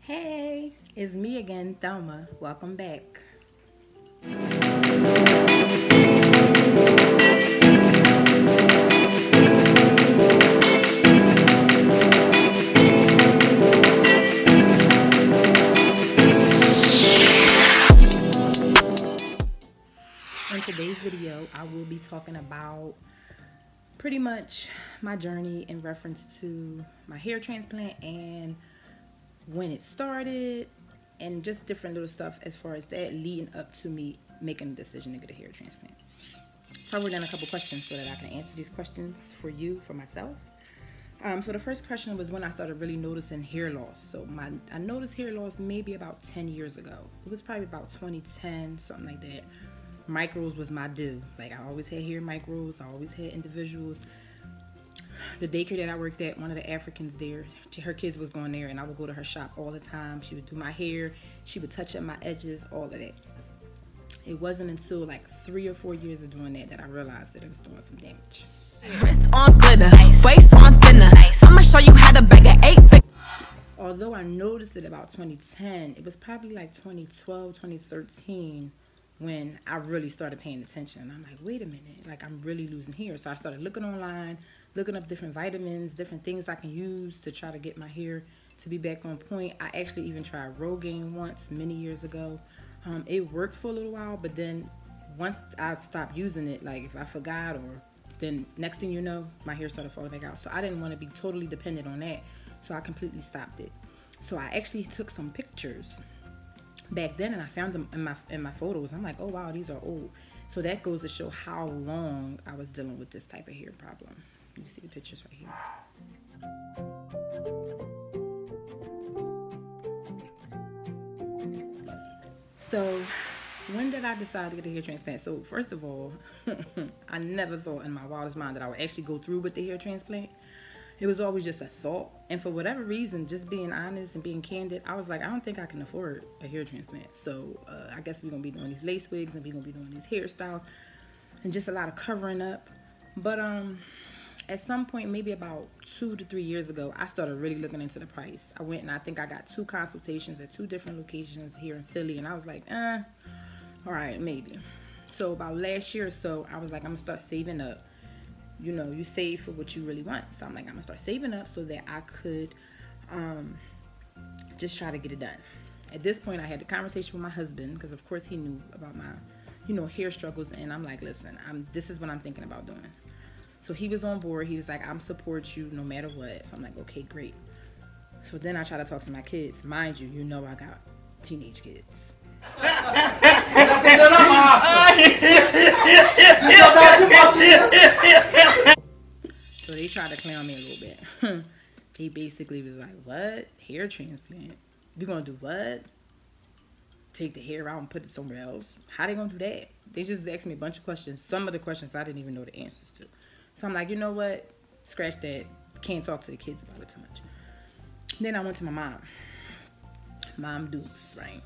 Hey, it's me again, Thelma. Welcome back. In today's video, I will be talking about pretty much my journey in reference to my hair transplant and when it started and just different little stuff as far as that leading up to me making a decision to get a hair transplant. So I wrote down a couple questions so that I can answer these questions for you, for myself. So the first question was when I started really noticing hair loss. So I noticed hair loss maybe about 10 years ago. It was probably about 2010, something like that. Micros was my do. Like I always had hair micros, I always had individuals. The daycare that I worked at, one of the Africans there, her kids was going there and I would go to her shop all the time. She would do my hair, she would touch up my edges, all of that. It wasn't until like 3 or 4 years of doing that I realized that it was doing some damage. Wrist on glitter, waist on thinner. I'ma show you how to bag an 8. Although I noticed it about 2010, it was probably like 2012, 2013 when I really started paying attention. I'm like, wait a minute, like I'm really losing hair. So I started looking online, looking up different vitamins, different things I can use to try to get my hair to be back on point. I actually even tried Rogaine once many years ago. It worked for a little while, but then once I stopped using it, like if I forgot or then next thing you know, my hair started falling back out. So I didn't want to be totally dependent on that. So I completely stopped it. So I actually took some pictures back then and I found them in my photos. I'm like, oh wow, these are old. So that goes to show how long I was dealing with this type of hair problem. You see the pictures right here. So when did I decide to get a hair transplant? So first of all, I never thought in my wildest mind that I would actually go through with the hair transplant. It was always just a thought. And for whatever reason, just being honest and being candid, I was like, I don't think I can afford a hair transplant. So I guess we're going to be doing these lace wigs and we're going to be doing these hairstyles and just a lot of covering up. But at some point, maybe about 2 to 3 years ago, I started really looking into the price. I went and I think I got 2 consultations at 2 different locations here in Philly. And I was like, all right, maybe. So about last year or so, I was like, I'm going to start saving up. You know, you save for what you really want. So I'm like, I'm gonna start saving up so that I could just try to get it done. At this point, I had the conversation with my husband because of course he knew about my, you know, hair struggles. And I'm like, listen, this is what I'm thinking about doing. So he was on board. He was like, I'm support you no matter what. So I'm like, okay, great. So then I try to talk to my kids. Mind you, you know I got teenage kids. So they tried to clown me a little bit. He basically was like, what? Hair transplant? You gonna do what? Take the hair out and put it somewhere else? How they gonna do that? They just asked me a bunch of questions. Some of the questions I didn't even know the answers to. So I'm like, you know what? Scratch that. Can't talk to the kids about it too much. Then I went to my mom. Mom Dukes, right?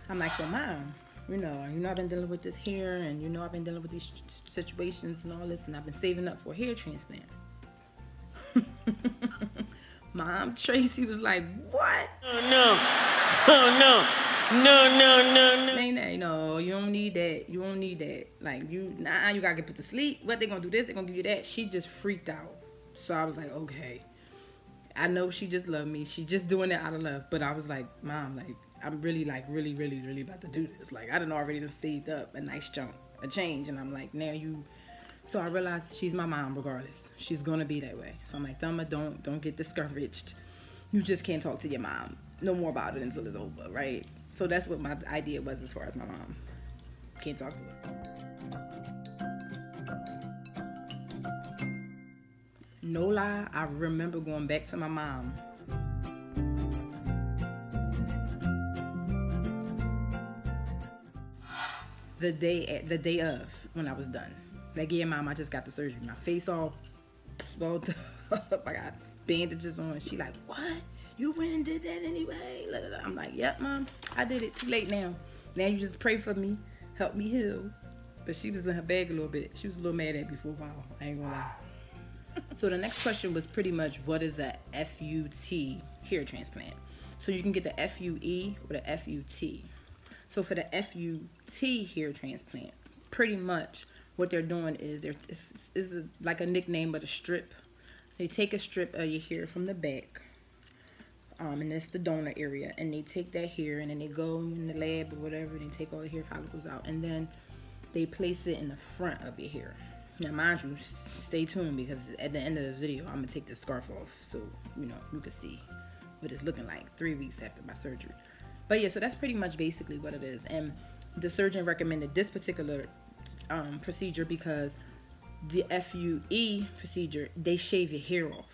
I'm like, so mom, you know I've been dealing with this hair and you know I've been dealing with these situations and all this and I've been saving up for a hair transplant. Mom Tracy was like, what? Oh no. Oh no. No. Nay, no, you don't need that. You don't need that. Like you gotta get put to sleep. What, they gonna do this, they gonna give you that. She just freaked out. So I was like, okay. I know she just loved me. She just doing it out of love. But I was like, Mom, like, I'm really about to do this. Like, I done already saved up a nice chunk, a change. And I'm like, now you... So I realized she's my mom regardless. She's going to be that way. So I'm like, Thelma, don't get discouraged. You just can't talk to your mom no more about it until it's over, right? So that's what my idea was as far as my mom. Can't talk to her. No lie, I remember going back to my mom. The day of when I was done. Like, yeah, Mom, I just got the surgery. My face all swelled up. I got bandages on. She like, what? You went and did that anyway? I'm like, yep, Mom, I did it. Too late now. Now you just pray for me, help me heal. But she was in her bag a little bit. She was a little mad at me for a while. I ain't gonna lie. So the next question was pretty much, what is a FUT hair transplant? So you can get the FUE or the FUT. So for the FUT hair transplant, pretty much what they're doing is like a nickname, but a strip. They take a strip of your hair from the back, and that's the donor area, and they take that hair and then they go in the lab or whatever, and they take all the hair follicles out, and then they place it in the front of your hair. Now mind you, stay tuned, because at the end of the video I'm gonna take the scarf off, so you know you can see what it's looking like 3 weeks after my surgery. But yeah, so that's pretty much basically what it is. And the surgeon recommended this particular procedure because the FUE procedure, they shave your hair off,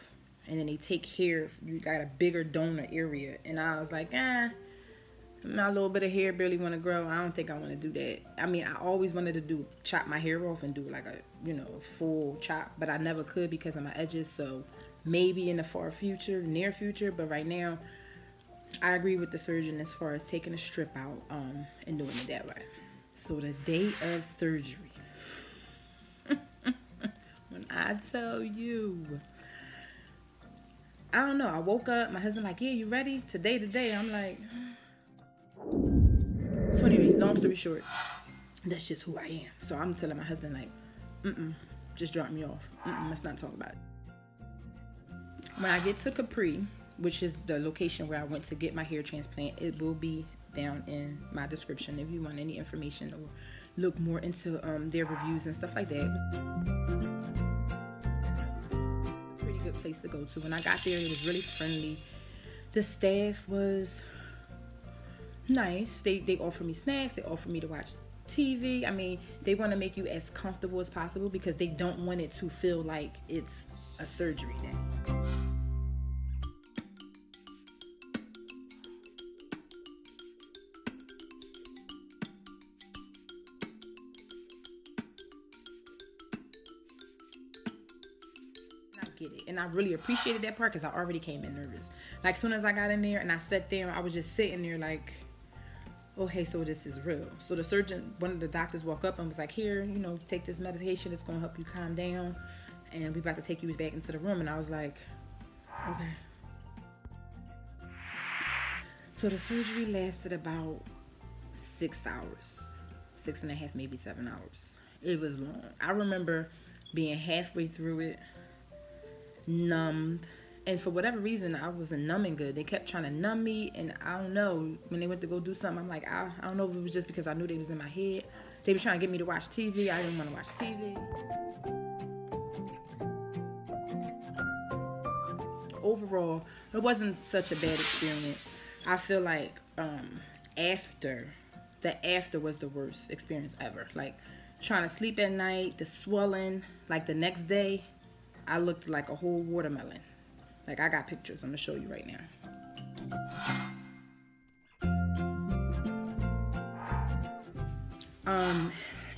and then they take hair, you got a bigger donor area. And I was like, my little bit of hair barely want to grow. I don't think I want to do that. I mean, I always wanted to chop my hair off and do like a, you know, full chop, but I never could because of my edges. So maybe in the far future, near future, but right now I agree with the surgeon as far as taking a strip out and doing it that way. So the day of surgery, when I tell you, I don't know, I woke up, my husband like, yeah, you ready? Today. I'm like, so anyway, long story short, that's just who I am. So I'm telling my husband like, just drop me off. Let's not talk about it. When I get to Capri, which is the location where I went to get my hair transplant, it will be down in my description if you want any information or look more into their reviews and stuff like that. Pretty good place to go to. When I got there, it was really friendly. The staff was nice. They offered me snacks. They offered me to watch TV. I mean, they want to make you as comfortable as possible because they don't want it to feel like it's a surgery day. Get it, and I really appreciated that part because I already came in nervous. Like soon as I got in there and I sat there, I was just sitting there like, okay, so this is real. So the surgeon, one of the doctors, walked up and was like, here, you know, take this medication, it's gonna help you calm down, and we about to take you back into the room. And I was like, okay. So the surgery lasted about 6 hours, 6.5, maybe 7 hours. It was long. I remember being halfway through it, numbed, and for whatever reason I wasn't numbing good. They kept trying to numb me, and I don't know, when they went to go do something, I'm like, I don't know if it was just because I knew they was in my head. They were trying to get me to watch TV. I didn't want to watch TV. Overall, it wasn't such a bad experience. I feel like after was the worst experience ever. Like trying to sleep at night, the swelling, like the next day I looked like a whole watermelon. Like I got pictures I'm gonna show you right now.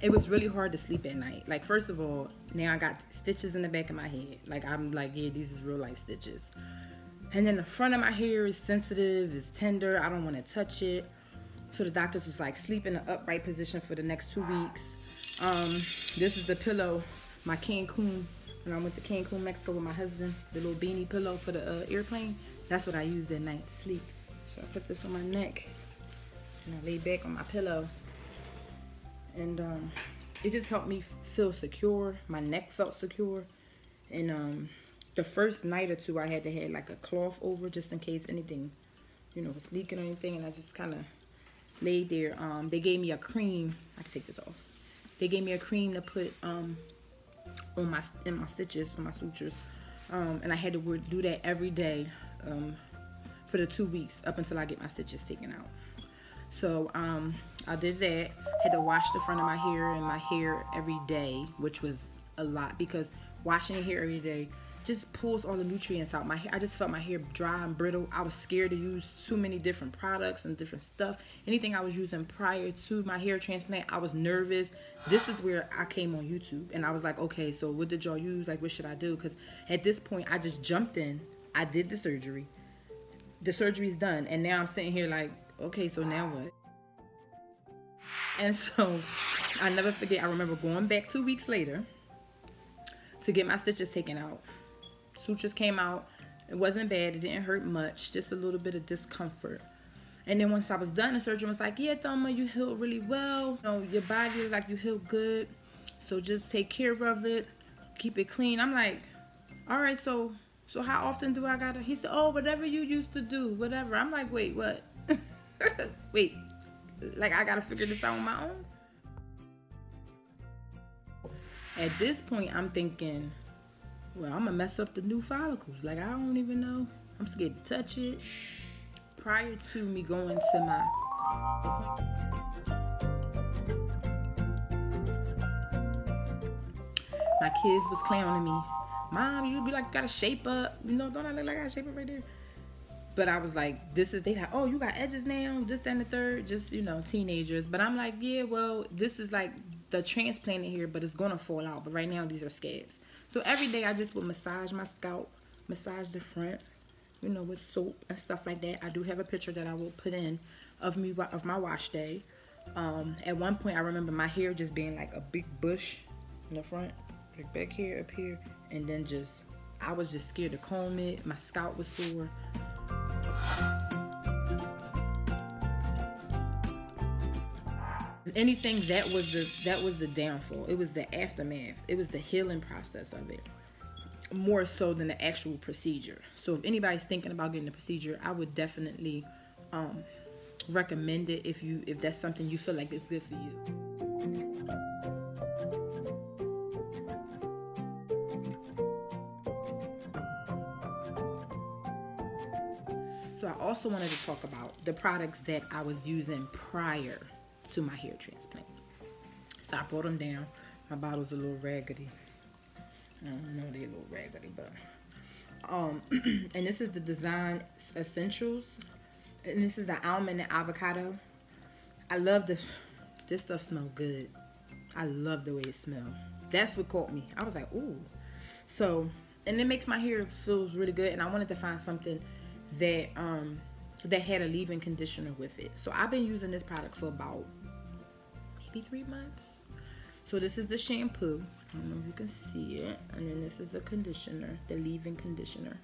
It was really hard to sleep at night. Like first of all, now I got stitches in the back of my head. Like I'm like, yeah, these is real life stitches. And then the front of my hair is sensitive, it's tender, I don't want to touch it. So the doctors was like, sleep in an upright position for the next 2 weeks. This is the pillow, my Cancun. When I went to Cancun, Mexico with my husband, the little beanie pillow for the airplane, that's what I used at night to sleep. So I put this on my neck and I lay back on my pillow. And it just helped me feel secure. My neck felt secure. And the first night or two, I had to have like a cloth over just in case anything, you know, was leaking or anything. And I just kind of laid there. They gave me a cream. I can take this off. They gave me a cream to put in my stitches, on my sutures, and I had to do that every day for the 2 weeks up until I get my stitches taken out. So I did that. Had to wash the front of my hair and my hair every day, which was a lot because washing your hair every day just pulls all the nutrients out. My hair, I just felt my hair dry and brittle. I was scared to use too many different products and different stuff. Anything I was using prior to my hair transplant, I was nervous. This is where I came on YouTube and I was like, okay, so what did y'all use? Like, what should I do? Because at this point, I just jumped in. I did the surgery. The surgery's done. And now I'm sitting here like, okay, so now what? And so I never forget, I remember going back 2 weeks later to get my stitches taken out. Sutures came out. It wasn't bad. It didn't hurt much. Just a little bit of discomfort. And then once I was done, the surgeon was like, yeah, Thoma, you healed really well. You know, your body is like you healed good. So just take care of it. Keep it clean. I'm like, all right, so how often do I gotta? He said, oh, whatever you used to do, whatever. I'm like, wait, what? Wait, like I gotta figure this out on my own? At this point, I'm thinking, well, I'm gonna mess up the new follicles. Like, I don't even know. I'm scared to touch it. Prior to me going to my kids was clowning me. Mom, you be like, you gotta shape up. You know, don't I look like I shape up right there? But I was like, they like, oh, you got edges now, this, that, and the third. Just, you know, teenagers. But I'm like, yeah, well, this is like the transplant in here, but it's gonna fall out. But right now, these are scabs. So every day, I just would massage my scalp, massage the front, you know, with soap and stuff like that. I do have a picture that I will put in of my wash day. At one point, I remember my hair just being like a big bush in the front, like back here, up here, and then I was just scared to comb it. My scalp was sore. If anything, that was the downfall. It was the aftermath. It was the healing process of it, more so than the actual procedure. So if anybody's thinking about getting the procedure, I would definitely recommend it if that's something you feel like is good for you. So I also wanted to talk about the products that I was using prior to my hair transplant. So I brought them down. My bottle's a little raggedy. I don't know, they're a little raggedy, but and this is the Design Essentials, and this is the almond and avocado. I love this stuff smells good. I love the way it smells. That's what caught me. I was like, ooh. So, and it makes my hair feel really good, and I wanted to find something that that had a leave-in conditioner with it. So I've been using this product for about maybe 3 months. So this is the shampoo. I don't know if you can see it. And then this is the conditioner, the leave-in conditioner.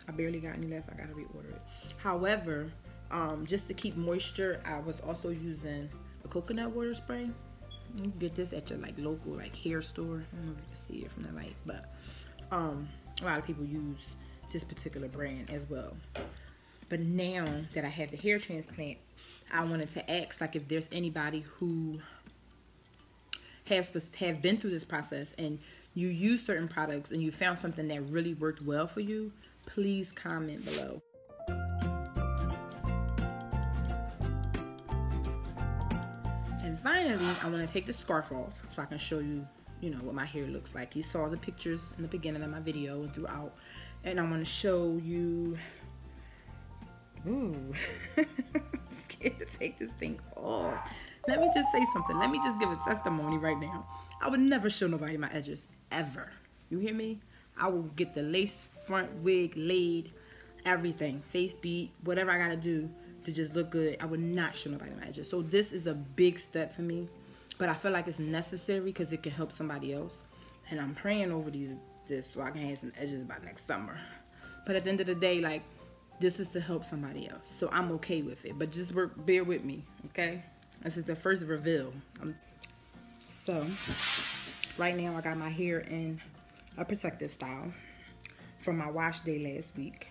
I barely got any left. I gotta reorder it. However, just to keep moisture, I was also using a coconut water spray. You can get this at your like local like hair store. I don't know if you can see it from the light, but a lot of people use this particular brand as well. But now that I have the hair transplant, I wanted to ask like if there's anybody who have been through this process and you use certain products and you found something that really worked well for you, please comment below. And finally, I want to take the scarf off so I can show you, you know, what my hair looks like. You saw the pictures in the beginning of my video and throughout. And I want to show you, ooh, I'm scared to take this thing off. Let me just say something. Let me just give a testimony right now. I would never show nobody my edges, ever. You hear me? I will get the lace front wig laid, everything, face beat, whatever I gotta do to just look good. I would not show nobody my edges. So this is a big step for me, but I feel like it's necessary because it can help somebody else. And I'm praying over this so I can have some edges by next summer. But at the end of the day, like, this is to help somebody else. So I'm okay with it. But just bear with me, okay? This is the first reveal. So, right now I got my hair in a protective style from my wash day last week.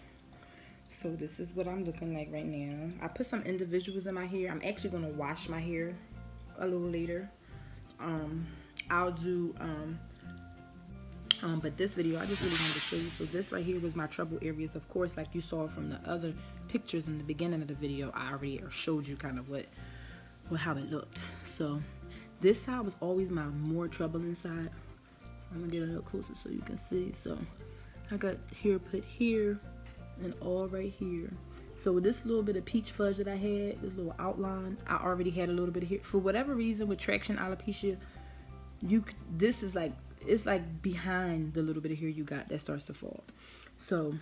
So this is what I'm looking like right now. I put some individuals in my hair. I'm actually gonna wash my hair a little later. I'll do, but this video, I just really wanted to show you. So this right here was my trouble areas. Of course, like you saw from the other pictures in the beginning of the video, I already showed you kind of how it looked. So this side was always my more troubling side. I'm gonna get a little closer so you can see. So I got hair put here and all right here. So with this little bit of peach fuzz that I had, this little outline, I already had a little bit of hair. For whatever reason, with traction alopecia, this is like, it's like behind the little bit of hair you got that starts to fall. So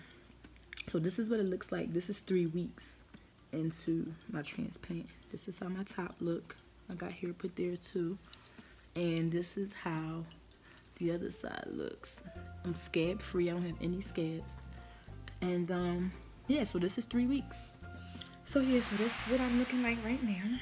this is what it looks like. This is 3 weeks into my transplant. This is how my top look. I got hair put there too. And this is how the other side looks. I'm scab free. I don't have any scabs. And yeah, so this is 3 weeks. So yeah, so that's what I'm looking like right now.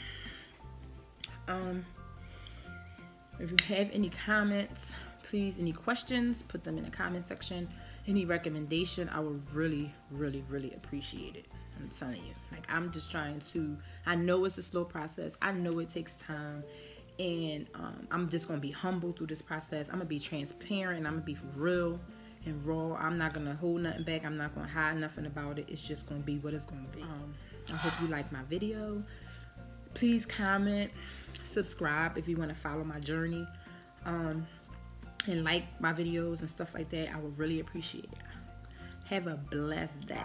If you have any comments, please, any questions, put them in the comment section. Any recommendation, I would really, really, really appreciate it. I'm telling you, like, I'm just trying to, I know it's a slow process. I know it takes time. And I'm just going to be humble through this process. I'm going to be transparent. I'm going to be real and raw. I'm not going to hold nothing back. I'm not going to hide nothing about it. It's just going to be what it's going to be. I hope you like my video. Please comment, subscribe if you want to follow my journey. And like my videos and stuff like that. I would really appreciate it. Have a blessed day.